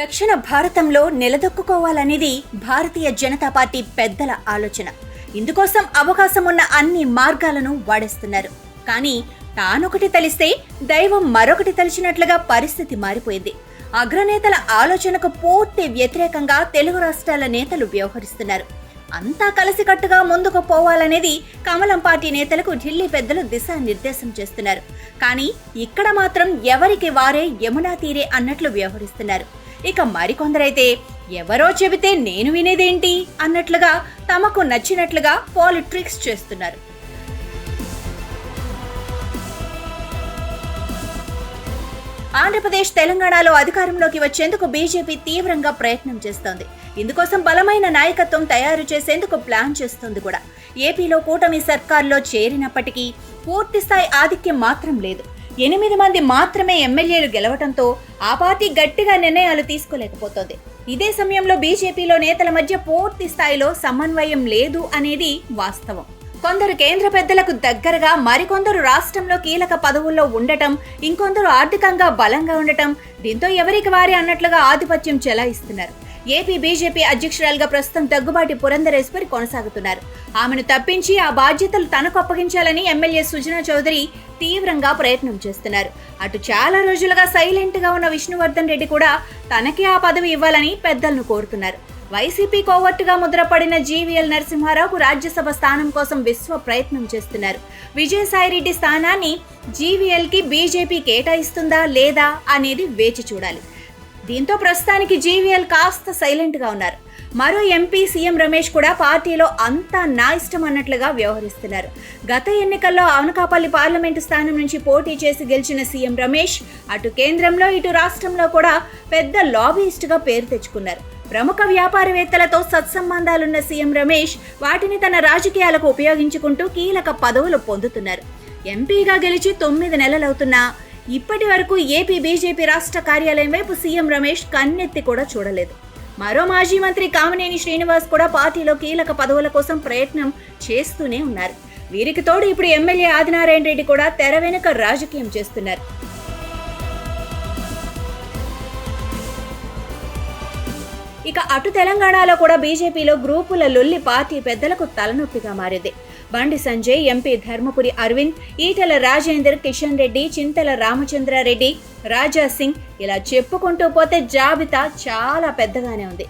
దక్షిణ భారతంలో నిలదొక్కుకోవాలనేది భారతీయ జనతా పార్టీ పెద్దల ఆలోచన. ఇందుకోసం అవకాశం ఉన్న అన్ని మార్గాలను వాడేస్తున్నారు. కానీ తానొకటి తలిస్తే దైవం మరొకటి తలిచినట్లుగా పరిస్థితి మారిపోయింది. అగ్రనేతల ఆలోచనకు పూర్తి వ్యతిరేకంగా తెలుగు రాష్ట్రాల నేతలు వ్యవహరిస్తున్నారు. అంతా కలిసికట్టుగా ముందుకు పోవాలనేది కమలం పార్టీ నేతలకు ఢిల్లీ పెద్దలు దిశానిర్దేశం చేస్తున్నారు. కానీ ఇక్కడ మాత్రం ఎవరికి వారే యమునా తీరే అన్నట్లు వ్యవహరిస్తున్నారు. ఇక మరికొందరైతే ఎవరో చెబితే నేను వినేదేంటి అన్నట్లుగా తమకు నచ్చినట్లుగా పాలిటిక్స్ చేస్తున్నారు. ఆంధ్రప్రదేశ్, తెలంగాణలో అధికారంలోకి వచ్చేందుకు బీజేపీ తీవ్రంగా ప్రయత్నం చేస్తోంది. ఇందుకోసం బలమైన నాయకత్వం తయారు చేసేందుకు ప్లాన్ చేస్తోంది కూడా. ఏపీలో కూటమి సర్కార్లో చేరినప్పటికీ పూర్తిస్థాయి ఆధిక్యం మాత్రం లేదు. 8 మంది మాత్రమే ఎమ్మెల్యేలు గెలవడంతో ఆ పార్టీ గట్టిగా నిర్ణయాలు తీసుకోలేకపోతోంది. ఇదే సమయంలో బీజేపీలో నేతల మధ్య పూర్తి స్థాయిలో సమన్వయం లేదు అనేది వాస్తవం. కొందరు కేంద్ర పెద్దలకు దగ్గరగా, మరికొందరు రాష్ట్రంలో కీలక పదవుల్లో ఉండటం, ఇంకొందరు ఆర్థికంగా బలంగా ఉండటం, దీంతో ఎవరికి వారి అన్నట్లుగా ఆధిపత్యం చెలాయిస్తున్నారు. ఏపీ బీజేపీ అధ్యక్షురాలుగా ప్రస్తుతం దగ్గుబాటి పురంధరేశ్వరి కొనసాగుతున్నారు. ఆమెను తప్పించి ఆ బాధ్యతలు తనకు అప్పగించాలని ఎమ్మెల్యే సుజనా చౌదరి తీవ్రంగా ప్రయత్నం చేస్తున్నారు. అటు చాలా రోజులుగా సైలెంట్ గా ఉన్న విష్ణువర్ధన్ రెడ్డి కూడా తనకి ఆ పదవి ఇవ్వాలని పెద్దలను కోరుతున్నారు. వైసీపీ కోవర్టుగా ముద్రపడిన జీవీఎల్ నరసింహారావుకు రాజ్యసభ స్థానం కోసం విశ్వ ప్రయత్నం చేస్తున్నారు. విజయసాయిరెడ్డి స్థానాన్ని జీవీఎల్ కి బీజేపీ కేటాయిస్తుందా లేదా అనేది వేచి చూడాలి. దీంతో ప్రస్తుతానికి జీవీఎల్ కాస్త సైలెంట్ గా ఉన్నారు. మరో ఎంపీ సీఎం రమేష్ కూడా పార్టీలో అంతా నా ఇష్టం అన్నట్లుగా వ్యవహరిస్తున్నారు. గత ఎన్నికల్లో అనకాపల్లి పార్లమెంటు స్థానం నుంచి పోటీ చేసి గెలిచిన సీఎం రమేష్ అటు కేంద్రంలో ఇటు రాష్ట్రంలో కూడా పెద్ద లాబీయిస్ట్ గా పేరు తెచ్చుకున్నారు. ప్రముఖ వ్యాపారవేత్తలతో సత్సంబంధాలున్న సీఎం రమేష్ వాటిని తన రాజకీయాలకు ఉపయోగించుకుంటూ కీలక పదవులు పొందుతున్నారు. ఎంపీగా గెలిచి 9 నెలలవుతున్నా ఇప్పటి వరకు ఏపీ బీజేపీ రాష్ట్ర కార్యాలయం వైపు సీఎం రమేష్ కన్నెత్తి కూడా చూడలేదు. మరో మాజీ మంత్రి కామినేని శ్రీనివాస్ కూడా పార్టీలో కీలక పదవుల కోసం ప్రయత్నం చేస్తూనే ఉన్నారు. వీరికి తోడు ఇప్పుడు ఎమ్మెల్యే ఆదినారాయణ రెడ్డి కూడా తెర వెనుక రాజకీయం చేస్తున్నారు. ఇక అటు తెలంగాణలో కూడా బీజేపీలో గ్రూపుల లొల్లి పార్టీ పెద్దలకు తలనొప్పిగా మారింది. బండి సంజయ్, ఎంపీ ధర్మపురి అరవింద్, ఈటెల రాజేందర్, కిషన్ రెడ్డి, చింతల రామచంద్రారెడ్డి, రాజా సింగ్ ఇలా చెప్పుకుంటూ పోతే జాబితా చాలా పెద్దగానే ఉంది.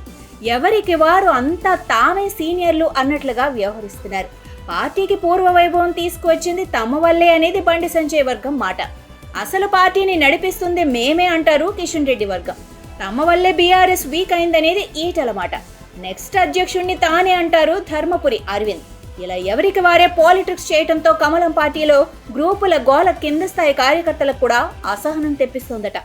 ఎవరికి వారు అంతా తామే సీనియర్లు అన్నట్లుగా వ్యవహరిస్తున్నారు. పార్టీకి పూర్వ వైభవం తీసుకువచ్చింది తమ వల్లే అనేది బండి సంజయ్ వర్గం మాట. అసలు పార్టీని నడిపిస్తుంది మేమే అంటారు కిషన్ రెడ్డి వర్గం. తమ వల్లే బీఆర్ఎస్ వీక్ అయిందనేది ఈటల మాట. నెక్స్ట్ అధ్యక్షుడిని తానే అంటారు ధర్మపురి అరవింద్. ఇలా ఎవరికి వారే పాలిటిక్స్ చేయడంతో కమలం పార్టీలో గ్రూపుల గోల కింద స్థాయి కార్యకర్తలకు కూడా అసహనం తెప్పిస్తోందట.